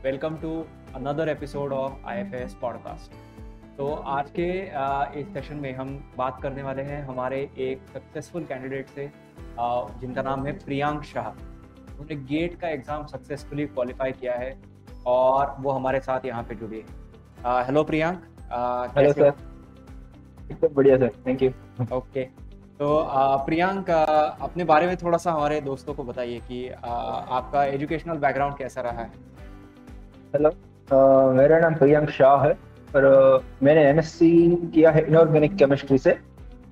Welcome to another episode of IFAS podcast. तो आज के इस सेशन में हम बात करने वाले हैं हमारे एक सक्सेसफुल कैंडिडेट से, जिनका नाम है प्रियांक शाह। उन्होंने गेट का एग्ज़ाम सक्सेसफुली क्वालिफाई किया है और वो हमारे साथ यहाँ पे जुड़े हैं। हेलो प्रियांक, हेलो कैसे हो? सर। एकदम बढ़िया सर, थैंक यू। ओके। तो प्रियांक, अपने बारे में थोड़ा सा हमारे दोस्तों को बताइए कि आपका एजुकेशनल बैकग्राउंड कैसा रहा है। हेलो, मेरा नाम प्रियांक शाह है और मैंने एमएससी किया है इनऑर्गेनिक केमिस्ट्री से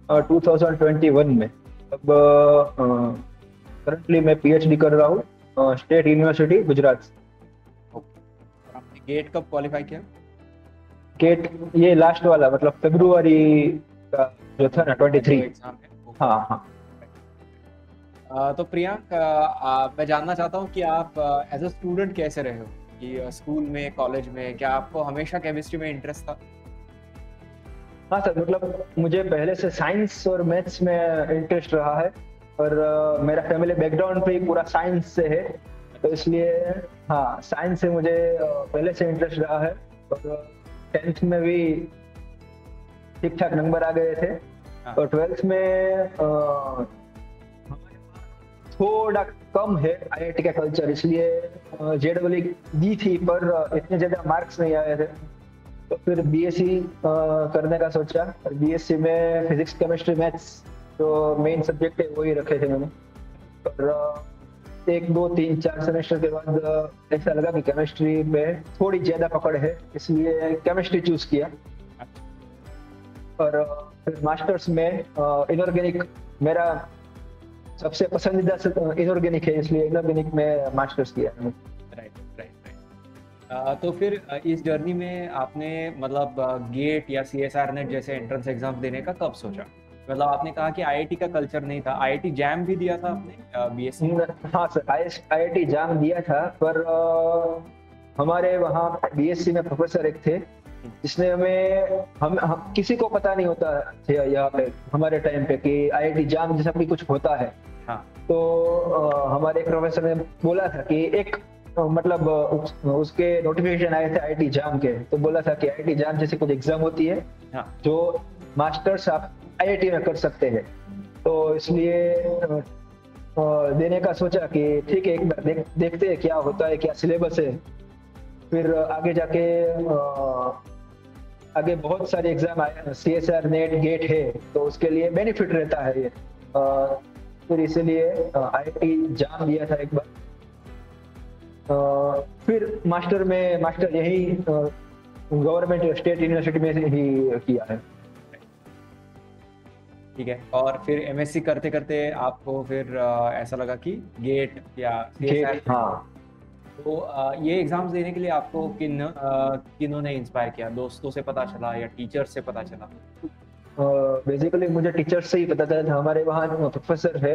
2021 में। अब करंटली मैं पीएचडी कर रहा हूँ स्टेट यूनिवर्सिटी गुजरात से। और आपने गेट कब क्वालिफाई किया? गेट ये लास्ट वाला, मतलब फरवरी का जो था ना, 23। एग्जाम है। हाँ हाँ। तो प्रियांक, मैं जानना चाहता हूँ कि आप एज अ स्टूडेंट कैसे रहे हो, कि स्कूल में, कॉलेज में, क्या आपको हमेशा केमिस्ट्री में इंटरेस्ट था? हाँ सर, मतलब मुझे पहले से साइंस और मैथ्स में इंटरेस्ट रहा है और मेरा फैमिली बैकग्राउंड भी पूरा साइंस से है, तो इसलिए हाँ, साइंस से मुझे पहले से इंटरेस्ट रहा है। और 10th में भी ठीक ठाक नंबर आ गए थे। हाँ। और 12th में थोड़ा कम है आईआईटी का कल्चर, इसलिए जेडब्ल्यू दी थी पर इतने ज्यादा मार्क्स नहीं आए थे। तो फिर बीएससी करने का सोचा और बीएससी में फिजिक्स केमिस्ट्री मैथ्स जो मेन सब्जेक्ट है वही रखे थे मैंने। और 1 2 3 4 सेमेस्टर के बाद ऐसा लगा कि केमिस्ट्री में थोड़ी ज्यादा पकड़ है, इसलिए केमिस्ट्री चूज किया। और फिर मास्टर्स में इनऑर्गेनिक मेरा सबसे पसंदीदा इनऑर्गेनिक है, इसलिए इनऑर्गेनिक में मास्टर्स किया। Right right right. तो फिर इस जर्नी में आपने मतलब गेट या CSR नेट जैसे एंट्रेंस एग्जाम देने का कब सोचा? मतलब आपने कहा कि आईआईटी का कल्चर नहीं था, आईआईटी जैम भी दिया था आपने बीएससी? हाँ सर, आईआईटी जाम दिया था, पर हमारे वहाँ बीएससी में प्रोफेसर एक थे जिसने हम किसी को पता नहीं होता थे यहाँ पे हमारे टाइम पे कि आईआईटी जाम जैसा भी कुछ होता है। हाँ। तो हमारे एक प्रोफेसर ने बोला था कि एक मतलब उसके नोटिफिकेशन आए थे आईआईटी जाम के, तो बोला था कि आईआईटी जाम जैसी कुछ एग्जाम होती है। हाँ। जो मास्टर्स आप आईआईटी में कर सकते हैं, तो इसलिए देने का सोचा कि ठीक है, एक बार देखते हैं क्या होता है, क्या सिलेबस है। फिर आगे जाके आगे बहुत सारे एग्जाम आए, CSR नेट गेट है, तो उसके लिए बेनिफिट रहता है ये। फिर इसीलिए आईआईटी जाम दिया था एक बार। फिर मास्टर यही गवर्नमेंट स्टेट यूनिवर्सिटी में ही किया है। ठीक है। और फिर एमएससी करते करते आपको फिर ऐसा लगा कि गेट या CSR, हाँ। तो ये एग्जाम्स देने के लिए आपको किन्हों ने इंस्पायर किया? दोस्तों से पता चला या टीचर से पता चला? बेसिकली मुझे टीचर से ही पता चला था। हमारे वहाँ जो प्रोफेसर है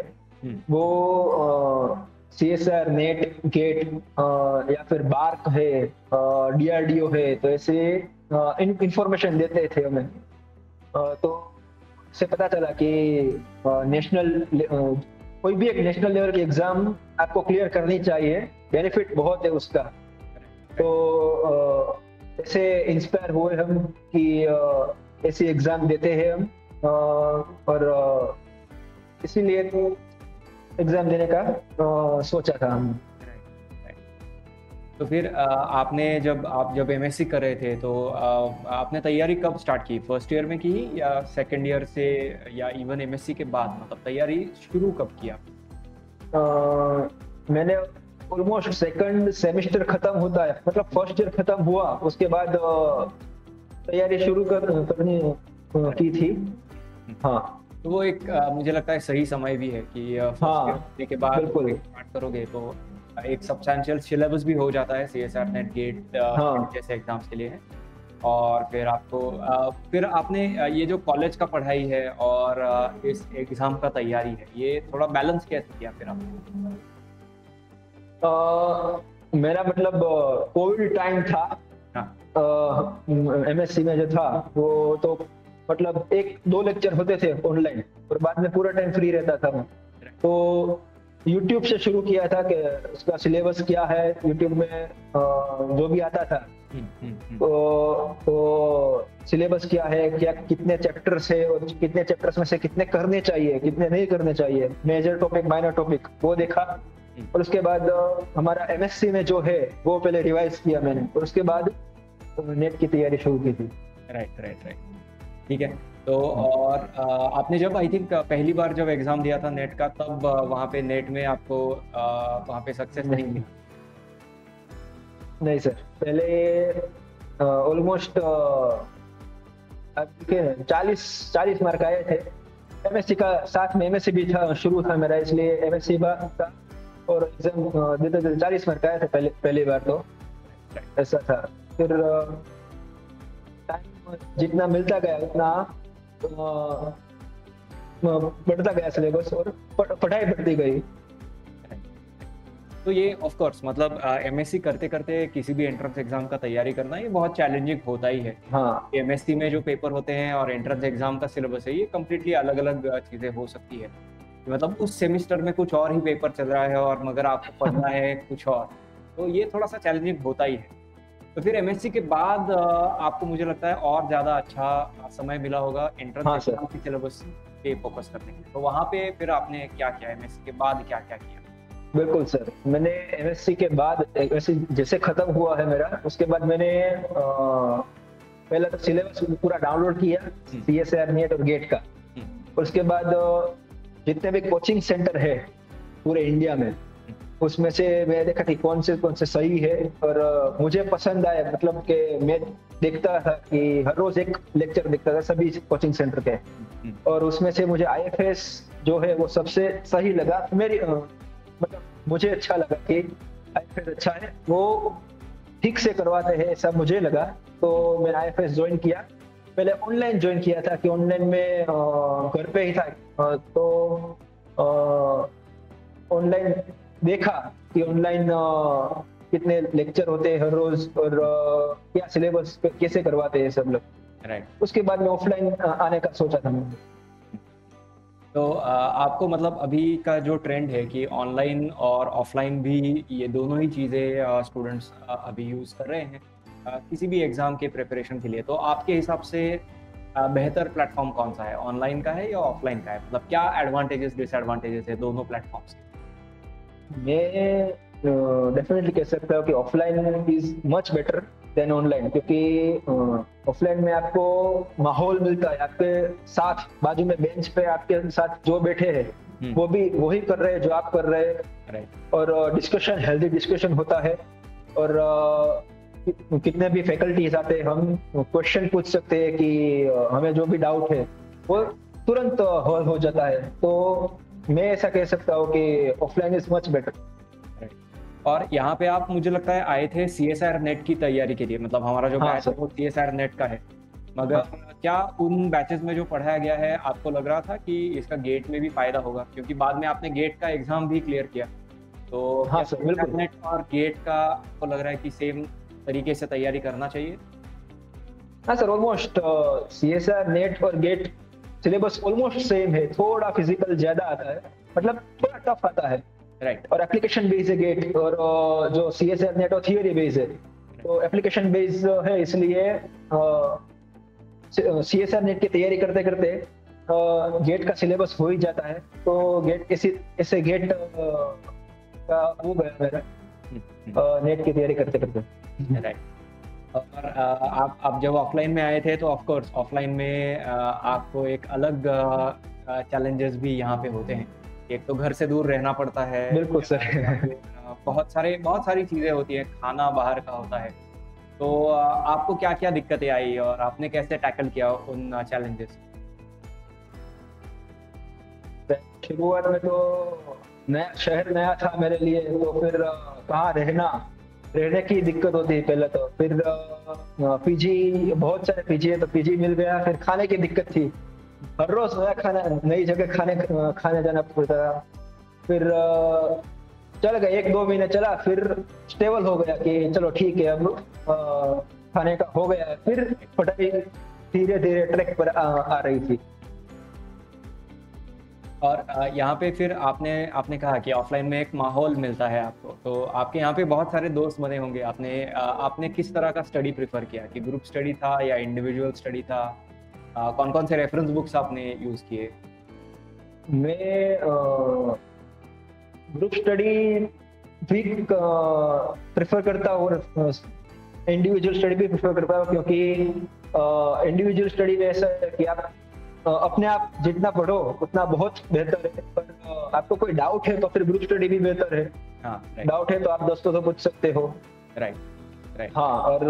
वो CSR नेट गेट या फिर बार्क है, DRDO है, तो ऐसे इंफॉर्मेशन देते थे हमें। तो से पता चला कि नेशनल कोई भी एक नेशनल लेवल की एग्जाम आपको क्लियर करनी चाहिए, बेनिफिट बहुत है उसका। तो ऐसे इंस्पायर हुए हम कि ऐसी एग्जाम देते हैं हम, और इसीलिए एग्जाम देने का सोचा था हम। तो फिर आपने जब एमएससी कर रहे थे तो आपने तैयारी कब स्टार्ट की? फर्स्ट ईयर में की या सेकंड ईयर से, या इवन एमएससी के बाद? मतलब तैयारी शुरू कब किया? मैंने ऑलमोस्ट सेकंड सेमेस्टर खत्म होता है, मतलब फर्स्ट ईयर खत्म हुआ उसके बाद तैयारी शुरू करनी की थी। हाँ। तो वो एक मुझे लगता है सही समय भी है कि फर्स्ट ईयर के बाद स्टार्ट करोगे तो एक सब्सटेंशियल सिलेबस भी हो जाता है CSR नेट गेट जैसे एग्जाम्स के लिए है। और फिर आपको फिर आपने ये जो कॉलेज का पढ़ाई है और इस एग्जाम का तैयारी है, ये थोड़ा बैलेंस कैसे किया फिर आपने? मेरा मतलब कोविड टाइम था। एमएससी में जो था वो तो मतलब 1 2 लेक्चर होते थे ऑनलाइन और बाद में पूरा टाइम फ्री रहता था। तो यूट्यूब से शुरू किया था कि उसका सिलेबस क्या है, यूट्यूब में जो भी आता था तो सिलेबस क्या है, क्या कितने चैप्टर्स है और कितने चैप्टर्स में से कितने करने चाहिए कितने नहीं करने चाहिए, मेजर टॉपिक माइनर टॉपिक वो देखा। और उसके बाद हमारा एमएससी में जो है वो पहले रिवाइज किया मैंने, और उसके बाद नेट की तैयारी शुरू की थी। राइट राइट राइट, ठीक है। तो और आपने जब आई थिंक पहली बार जब एग्जाम दिया था नेट का, तब वहाँ पे नेट में आपको वहाँ पे सक्सेस नहीं मिली? नहीं सर, पहले ऑलमोस्ट 40 मार्क आए थे। एमएससी का साथ में एमएससी भी था, शुरू था मेरा, इसलिए एमएससी था और एग्जाम देते थे 40 मार्क आए थे पहली बार तो ऐसा था। फिर टाइम जितना मिलता गया उतना बढ़ता गया सिलेबस और पढ़ाई बढ़ती गई। तो ये ऑफ कोर्स मतलब एमएससी करते करते किसी भी एंट्रेंस एग्जाम का तैयारी करना ये बहुत चैलेंजिंग होता ही है। हाँ, एमएससी में जो पेपर होते हैं और एंट्रेंस एग्जाम का सिलेबस है ये कम्प्लीटली अलग अलग चीजें हो सकती है। मतलब उस सेमिस्टर में कुछ और ही पेपर चल रहा है और मगर आपको पढ़ना है कुछ और, तो ये थोड़ा सा चैलेंजिंग होता ही है। तो फिर एमएससी के बाद आपको मुझे लगता है और ज्यादा अच्छा समय मिला होगा एंट्रेंस एग्जाम के सिलेबस पे फोकस करने के लिए। तो वहाँ पे फिर आपने क्या किया, एमएससी के बाद क्या क्या किया? बिल्कुल सर, मैंने एमएससी के बाद एमएससी जैसे खत्म हुआ है मेरा, उसके बाद मैंने पहले तो सिलेबस पूरा डाउनलोड किया सीएसआर नेट और गेट का। उसके बाद जितने भी कोचिंग सेंटर है पूरे इंडिया में उसमें से मैं देखा कि कौन से सही है और मुझे पसंद आया। मतलब कि मैं देखता था कि हर रोज एक लेक्चर देखता था सभी कोचिंग सेंटर के, और उसमें से मुझे आईएफएस जो है वो सबसे सही लगा। मेरी मतलब मुझे अच्छा लगा कि आईएफएस अच्छा है, वो ठीक से करवाते हैं ऐसा मुझे लगा। तो मैंने आईएफएस ज्वाइन किया। पहले ऑनलाइन ज्वाइन किया था कि ऑनलाइन में घर पे ही था, तो ऑनलाइन देखा कि ऑनलाइन कितने लेक्चर होते हैं हर रोज और क्या सिलेबस कैसे करवाते हैं सब लोग। राइट। उसके बाद में ऑफलाइन आने का सोचा था मैंने। तो आपको मतलब अभी का जो ट्रेंड है कि ऑनलाइन और ऑफलाइन भी ये दोनों ही चीज़ें स्टूडेंट्स अभी यूज़ कर रहे हैं किसी भी एग्ज़ाम के प्रिपरेशन के लिए, तो आपके हिसाब से बेहतर प्लेटफॉर्म कौन सा है, ऑनलाइन का है या ऑफलाइन का है? मतलब क्या एडवांटेजेस डिसएडवांटेजेस है दोनों प्लेटफॉर्म्स के? मैं डेफिनेटली कह सकता हूँ कि offline is much better than online, क्योंकि ऑफलाइन में आपको माहौल मिलता है, आपके साथ बाजू में बेंच पे आपके साथ जो बैठे हैं वो भी वही कर रहे हैं जो आप कर रहे हैं, और डिस्कशन हेल्दी डिस्कशन होता है। और कितने भी फैकल्टीज आते हैं, हम क्वेश्चन पूछ सकते हैं कि हमें जो भी डाउट है वो तुरंत हल हो जाता है। तो मैं ऐसा कह सकता हूँ कि ऑफलाइन इज मच बेटर। और यहाँ पे आप मुझे लगता है आए थे सीएसआर नेट की तैयारी के लिए, मतलब हमारा जो बैच है वो सीएसआर नेट का है, मगर क्या उन बैचेस में जो पढ़ाया गया है आपको लग रहा था कि इसका गेट में भी फायदा होगा? क्योंकि बाद में आपने गेट का एग्जाम भी क्लियर किया, तो सीएसआर नेट और गेट का आपको लग रहा है कि सेम तरीके से तैयारी करना चाहिए? हाँ सर, ऑलमोस्ट सीएसआर नेट और गेट सिलेबस ऑलमोस्ट सेम है, थोड़ा फिजिकल ज्यादा आता है, मतलब थोड़ा टफ आता है। राइट। और एप्लीकेशन बेस्ड है गेट, और जो सीएसआर नेट और थियरी बेस्ड है, तो एप्लीकेशन बेस्ड है, इसलिए सीएसआर नेट की तैयारी करते करते गेट का सिलेबस हो ही जाता है। तो गेट ऐसे गेट का हो गया मेरा नेट की तैयारी करते करते। राइट। और आप जब ऑफलाइन में आए थे तो ऑफ कोर्स ऑफलाइन में आपको एक अलग चैलेंजेस भी यहाँ पे होते हैं। एक तो घर से दूर रहना पड़ता है। बिल्कुल सर। बहुत सारी चीजें होती है, खाना बाहर का होता है। तो आपको क्या क्या दिक्कतें आई और आपने कैसे टैकल किया उन चैलेंजेस? शुरुआत में तो नया शहर नया था मेरे लिए, तो फिर कहाँ रहने की दिक्कत होती है पहले तो। फिर पीजी, बहुत सारे पीजी है तो पीजी मिल गया। फिर खाने की दिक्कत थी, हर रोज नया खाना, नई जगह खाने जाना पड़ता था। फिर चल गया 1-2 महीने चला, फिर स्टेबल हो गया कि चलो ठीक है अब खाने का हो गया। फिर पढ़ाई धीरे धीरे ट्रैक पर आ रही थी। और यहाँ पे फिर आपने आपने कहा कि ऑफलाइन में एक माहौल मिलता है आपको, तो आपके यहाँ पे बहुत सारे दोस्त बने होंगे। आपने किस तरह का स्टडी प्रेफर किया, कि ग्रुप स्टडी था या इंडिविजुअल स्टडी था? कौन कौन से रेफरेंस बुक्स आपने यूज किए? मैं ग्रुप स्टडी भी प्रेफर करता हूँ और इंडिविजुअल स्टडी भी प्रेफर करता हूँ, क्योंकि इंडिविजुअल स्टडी में ऐसा है कि आप अपने आप जितना पढ़ो उतना बहुत बेहतर है, पर आपको कोई डाउट है तो फिर ग्रुप स्टडी भी बेहतर है। डाउट है तो आप दोस्तों से पूछ सकते हो। राइट। हाँ, और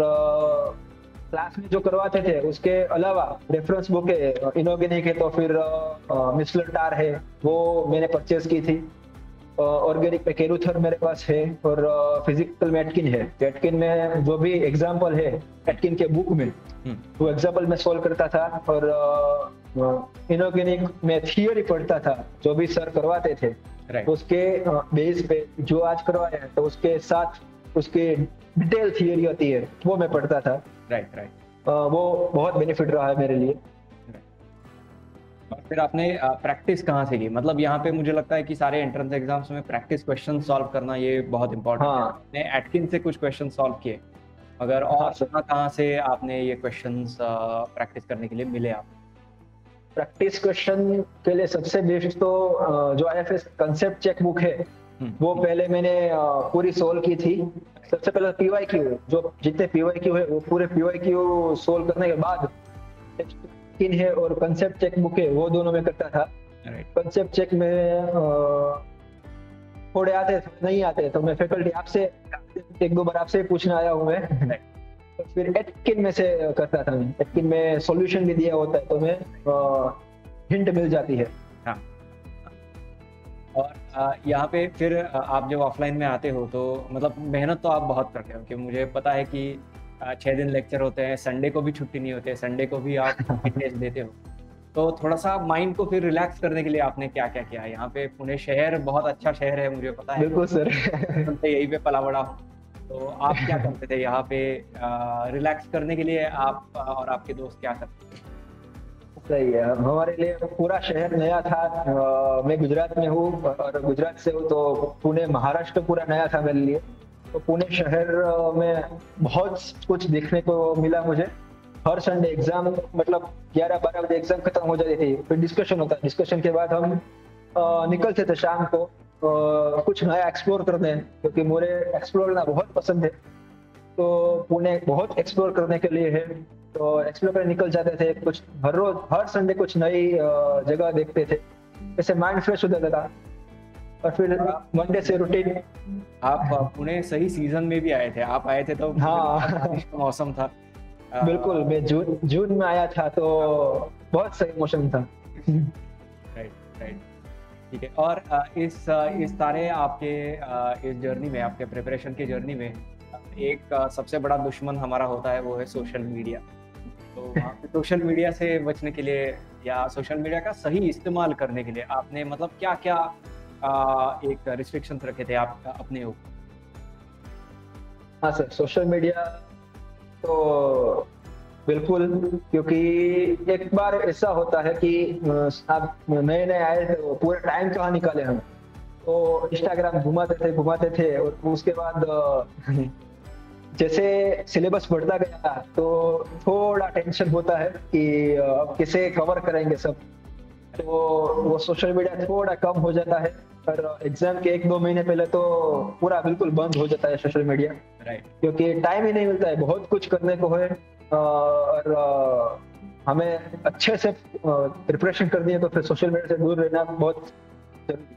क्लास में जो करवाते थे उसके अलावा रेफरेंस बुक है, इनऑर्गेनिक है तो फिर मिसलर टार है, वो मैंने परचेज की थी। ऑर्गेनिक में केरुथर मेरे पास है, और फिजिकल में एटकिन है। एटकिन में जो भी एग्जाम्पल है एटकिन के बुक में, वो एग्जाम्पल में सोल्व करता था, और इनऑर्गेनिक में थियरी पढ़ता था जो भी सर करवाते थे। उसके बेस पे जो आज करवाया है तो उसके साथ उसके डिटेल थियरी होती है वो मैं पढ़ता था। वो बहुत बेनिफिट रहा है मेरे लिए। और फिर आपने प्रैक्टिस कहाँ से की? मतलब यहाँ पे मुझे लगता है कि सारे एंट्रेंस एग्जाम्स में प्रैक्टिस क्वेश्चन सॉल्व करना ये बहुत इंपॉर्टेंट है। आपने एटकिन से कुछ क्वेश्चन सॉल्व किए, मगर और कहाँ से आपने ये क्वेश्चंस प्रैक्टिस करने के लिए मिले? आप प्रैक्टिस क्वेश्चन के लिए सबसे बेस्ट तो जो IFS कंसेप्ट चेक बुक है वो पहले मैंने पूरी सोल्व की थी। सबसे पहले PYQ, जो जितने PYQ है वो पूरे PYQ सोल्व करने के बाद किन है और कंसेप्ट चेक बुक है वो दोनों में करता था। कंसेप्ट चेक में थोड़े आते नहीं आते तो मैं फैकल्टी आपसे एक दो बार आपसे पूछने आया हूँ मैं। तो फिर एटकिन में से करता था मैं। एटकिन में सॉल्यूशन भी दिया होता है तो मैं हिंट मिल जाती है। और यहाँ पे फिर आप जब ऑफलाइन में आते हो तो मतलब मेहनत तो आप बहुत करते हो, क्योंकि मुझे पता है कि 6 दिन लेक्चर होते हैं, संडे को भी छुट्टी नहीं होती है, संडे को भी आप टेस्ट देते हो। तो थोड़ा सा माइंड को फिर रिलैक्स करने के लिए आपने क्या क्या किया? यहाँ पे पुणे शहर बहुत अच्छा शहर है, मुझे पता है। बिल्कुल सर। यहीं पे पला बड़ा हूँ, तो आप क्या करते थे यहाँ पे रिलैक्स करने के लिए? आप और आपके दोस्त क्या करते थे? सही है, हमारे लिए पूरा शहर नया था। मैं गुजरात में हूँ और गुजरात से हूँ, तो पुणे महाराष्ट्र पूरा नया था मेरे लिए। तो पुणे शहर में बहुत कुछ देखने को मिला मुझे। हर संडे एग्जाम, मतलब 11-12 बजे एग्जाम खत्म हो जाती थी, फिर डिस्कशन होता। डिस्कशन के बाद हम निकलते थे शाम को कुछ नया एक्सप्लोर करने, क्योंकि मुझे एक्सप्लोर करना बहुत पसंद है। तो पुणे बहुत एक्सप्लोर करने के लिए है, तो एक्सप्लोर करने निकल जाते थे। कुछ हर रोज हर संडे कुछ नई जगह देखते थे, ऐसे माइंड फ्रेश हो जाता था। और फिर मंडे से रूटीन। आप पुणे सही सीजन में भी आए थे, आप आए थे तो मौसम था। बिल्कुल, मैं जून में आया था तो बहुत सही मौसम था। राइट, ठीक है। और इस सारे आपके इस जर्नी में, आपके प्रिपरेशन की जर्नी में एक सबसे बड़ा दुश्मन हमारा होता है, वो है सोशल मीडिया। तो सोशल मीडिया से बचने के लिए या सोशल मीडिया का सही इस्तेमाल करने के लिए आपने मतलब क्या क्या एक रिस्ट्रिक्शंस रखे थे आप अपने ऊपर? हाँ सर, सोशल मीडिया तो बिल्कुल, क्योंकि एक बार ऐसा होता है कि आप नए नए आए थे, पूरे टाइम कहाँ निकाले हम, तो इंस्टाग्राम घुमाते थे। और उसके बाद जैसे सिलेबस बढ़ता गया तो थोड़ा टेंशन होता है कि अब किसे कवर करेंगे सब, तो वो सोशल मीडिया थोड़ा कम हो जाता है। और एग्जाम के 1-2 महीने पहले तो पूरा बिल्कुल बंद हो जाता है सोशल मीडिया। क्योंकि टाइम ही नहीं मिलता है, बहुत कुछ करने को है और हमें अच्छे से प्रिपरेशन करनी है, तो फिर सोशल मीडिया से दूर रहना बहुत जरूरी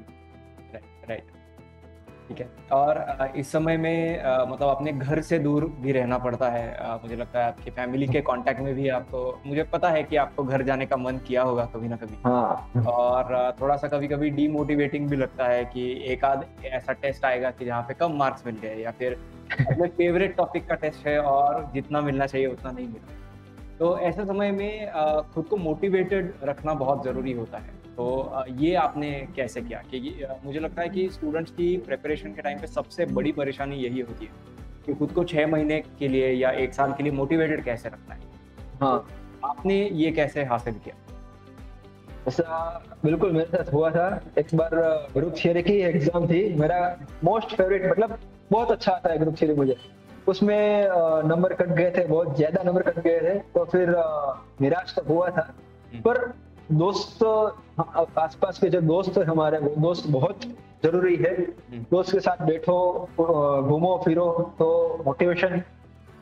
है। ठीक है। और इस समय में मतलब अपने घर से दूर भी रहना पड़ता है। मुझे लगता है आपकी फैमिली के कांटेक्ट में भी आपको, मुझे पता है कि आपको घर जाने का मन किया होगा कभी ना कभी। हाँ। और थोड़ा सा कभी कभी डीमोटिवेटिंग भी लगता है कि एक आध ऐसा टेस्ट आएगा कि जहाँ पे कम मार्क्स मिल गए, या फिर अपने फेवरेट टॉपिक का टेस्ट है और जितना मिलना चाहिए उतना नहीं मिला। तो ऐसे समय में खुद को मोटिवेटेड रखना बहुत ज़रूरी होता है। तो ये आपने कैसे किया? कि मुझे लगता है कि स्टूडेंट्स की प्रिपरेशन के टाइम पे सबसे बड़ी परेशानी यही होती है कि खुद को 6 महीने के लिए या 1 साल के लिए मोटिवेटेड कैसे रखना है। हाँ, आपने ये कैसे हासिल किया? ऐसा बिल्कुल मेरे साथ हुआ था। एक बार ग्रुप थियरी की एग्जाम थी, मेरा मोस्ट फेवरेट, मतलब बहुत अच्छा आता है ग्रुप थियरी मुझे। उसमें नंबर कट गए थे, बहुत ज्यादा नंबर कट गए थे, तो फिर निराश तो हुआ था। पर दोस्त, आसपास के जो दोस्त है हमारे, वो दोस्त बहुत जरूरी है। दोस्त के साथ बैठो, घूमो फिरो, तो मोटिवेशन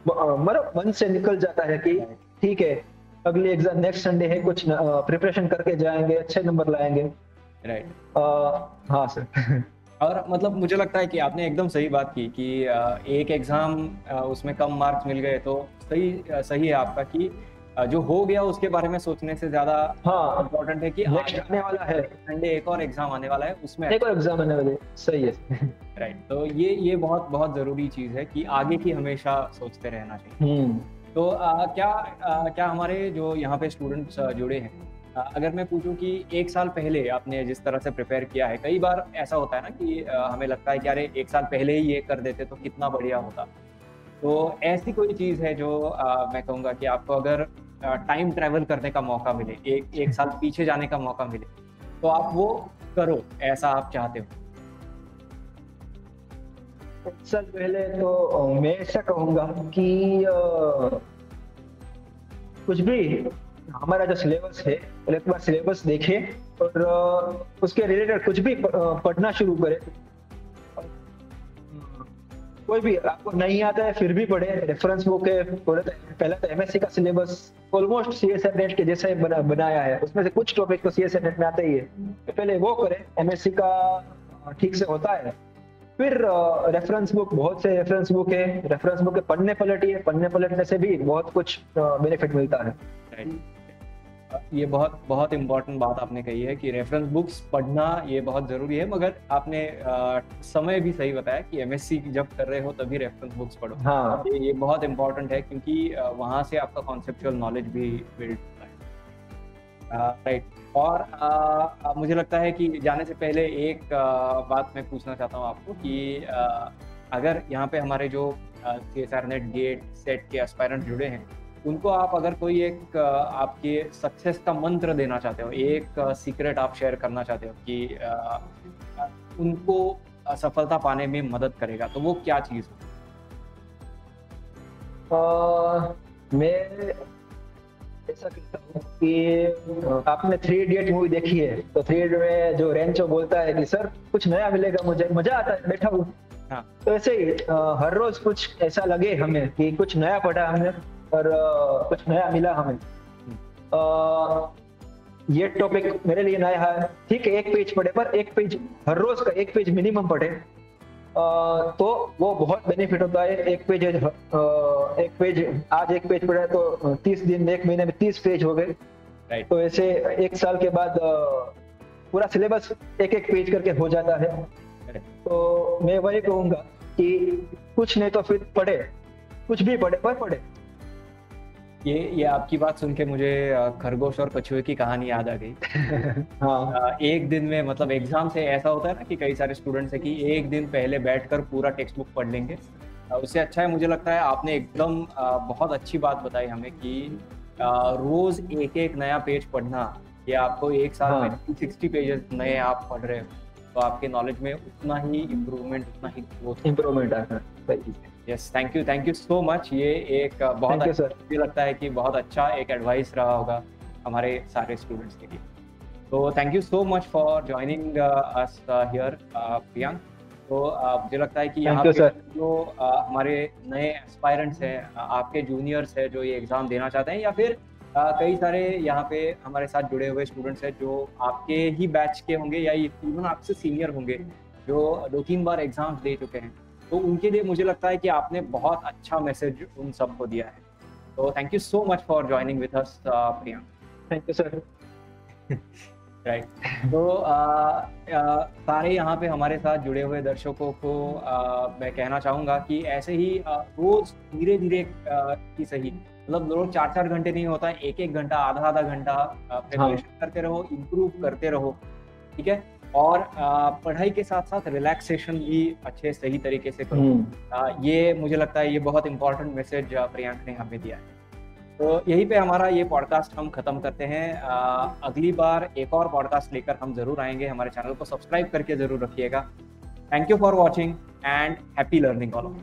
मतलब मन से निकल जाता है कि ठीक है, अगली एग्जाम नेक्स्ट संडे है, कुछ प्रिपरेशन करके जाएंगे, अच्छे नंबर लाएंगे। राइट। हाँ सर। और मतलब मुझे लगता है कि आपने एकदम सही बात की कि एक एग्जाम उसमें कम मार्क्स मिल गए तो सही है आपका कि जो हो गया उसके बारे में सोचने से ज्यादा हाँ इम्पोर्टेंट है कि नेक्स्ट आने वाला है, संडे एक और एग्जाम आने वाला है, उसमें एक और एग्जाम आने वाले। सही है। राइट। तो ये बहुत बहुत जरूरी चीज है कि आगे की हमेशा सोचते रहना चाहिए। तो क्या हमारे जो यहाँ पे स्टूडेंट्स जुड़े हैं, अगर मैं पूछूं कि एक साल पहले आपने जिस तरह से प्रिपेयर किया है, कई बार ऐसा होता है ना कि हमें लगता है कि अरे एक साल पहले ही ये कर देते तो कितना बढ़िया होता। तो ऐसी कोई चीज़ है जो मैं कहूँगा कि आपको अगर टाइम ट्रैवल करने का मौका मिले, एक साल पीछे जाने का मौका मिले, तो आप वो करो, ऐसा आप चाहते हो? एक साल पहले तो मैं ऐसा कहूँगा कि कुछ भी हमारा जो सिलेबस है, एक बार सिलेबस देखे और उसके रिलेटेड कुछ भी पढ़ना शुरू करे। कोई भी आपको नहीं आता है फिर भी पढ़े, रेफरेंस बुक है, पहले तो एमएससी का सिलेबस ऑलमोस्ट सीएसआर नेट के जैसा ही बनाया है, उसमें से कुछ टॉपिक तो सीएसआर नेट में आते ही है, तो पहले वो करें, एमएससी का ठीक से होता है। फिर रेफरेंस बुक, बहुत से रेफरेंस बुक है, रेफरेंस बुक पढ़ने पलटने से भी बहुत कुछ बेनिफिट मिलता है। ये बहुत बहुत इम्पोर्टेंट बात आपने कही है कि रेफरेंस बुक्स पढ़ना ये बहुत ज़रूरी है, मगर आपने समय भी सही बताया कि एमएससी जब कर रहे हो तभी रेफरेंस बुक्स पढ़ो। हाँ ये बहुत इम्पोर्टेंट है क्योंकि वहाँ से आपका कॉन्सेप्चुअल नॉलेज भी बिल्ड होता है। राइट। और मुझे लगता है कि जाने से पहले एक बात मैं पूछना चाहता हूँ आपको कि अगर यहाँ पे हमारे जो CSR नेट गेट सेट के एस्पायरेंट जुड़े हैं, उनको आप अगर कोई एक आपके सक्सेस का मंत्र देना चाहते हो, एक सीक्रेट आप शेयर करना चाहते हो कि उनको सफलता पाने में मदद करेगा, तो वो क्या चीज़ हो? मैं ऐसा कहता हूँ कि आपने 3 इडियट मूवी देखी है, तो 3 इडियट में जो रेंचो बोलता है कि सर कुछ नया मिलेगा, मुझे मजा आता है, बैठा हूँ। हाँ। तो ऐसे ही हर रोज कुछ ऐसा लगे हमें कि कुछ नया पढ़ा हमने और कुछ नया मिला हमें। ये टॉपिक मेरे लिए नया है, ठीक है, एक पेज पढ़े, पर एक पेज हर रोज का एक पेज मिनिमम पढ़े, तो वो बहुत बेनिफिट होता है। एक पेज आज एक पेज पढ़ा तो 30 दिन, एक महीने में 30 पेज हो गए। तो ऐसे एक साल के बाद पूरा सिलेबस एक एक पेज करके हो जाता है। तो मैं वही कहूंगा कि कुछ नहीं तो फिर पढ़े, कुछ भी पढ़े पर पढ़े। ये आपकी बात सुन के मुझे खरगोश और कछुए की कहानी याद आ गई। हाँ। एक दिन में, मतलब एग्जाम से ऐसा होता है ना कि कई सारे स्टूडेंट्स है कि एक दिन पहले बैठकर पूरा टेक्स्ट बुक पढ़ लेंगे। उससे अच्छा है, मुझे लगता है आपने एकदम बहुत अच्छी बात बताई हमें कि रोज एक एक नया पेज पढ़ना, ये आपको एक साल में 60 पेजेस नए आप पढ़ रहे हो, तो आपके नॉलेज में उतना ही इम्प्रूवमेंट, उतना ही इम्प्रूवमेंट आता है। Yes, thank you so much. ये एक बहुत अच्छा, मुझे लगता है कि बहुत अच्छा एक एडवाइस रहा होगा हमारे सारे स्टूडेंट्स के लिए। तो thank you so much for joining us here Priyank. तो मुझे लगता है कि यहाँ पे जो हमारे नए एस्पायरेंट्स हैं, आपके जूनियर्स हैं जो ये एग्ज़ाम देना चाहते हैं, या फिर कई सारे यहाँ पे हमारे साथ जुड़े हुए स्टूडेंट्स हैं जो आपके ही बैच के होंगे या इवन आपसे सीनियर होंगे, जो 2-3 बार एग्जाम्स दे चुके हैं, तो उनके लिए मुझे लगता है कि आपने बहुत अच्छा मैसेज उन सबको दिया है। तो thank you so much for joining with us Priyank. Thank you sir. Right. तो सारे यहाँ पे हमारे साथ जुड़े हुए दर्शकों को मैं कहना चाहूँगा कि ऐसे ही रोज धीरे धीरे की सही, मतलब रोज 4-4 घंटे नहीं होता है, 1-1 घंटा, आधा घंटा प्रिपरेशन करते रहो, इम्प्रूव करते रहो, ठीक है। और पढ़ाई के साथ साथ रिलैक्सेशन भी अच्छे सही तरीके से करो। ये मुझे लगता है ये बहुत इंपॉर्टेंट मैसेज प्रियांक ने हमें दिया है। तो यहीं पे हमारा ये पॉडकास्ट हम खत्म करते हैं। अगली बार एक और पॉडकास्ट लेकर हम जरूर आएंगे। हमारे चैनल को सब्सक्राइब करके जरूर रखिएगा। Thank you for watching and happy learning all of you.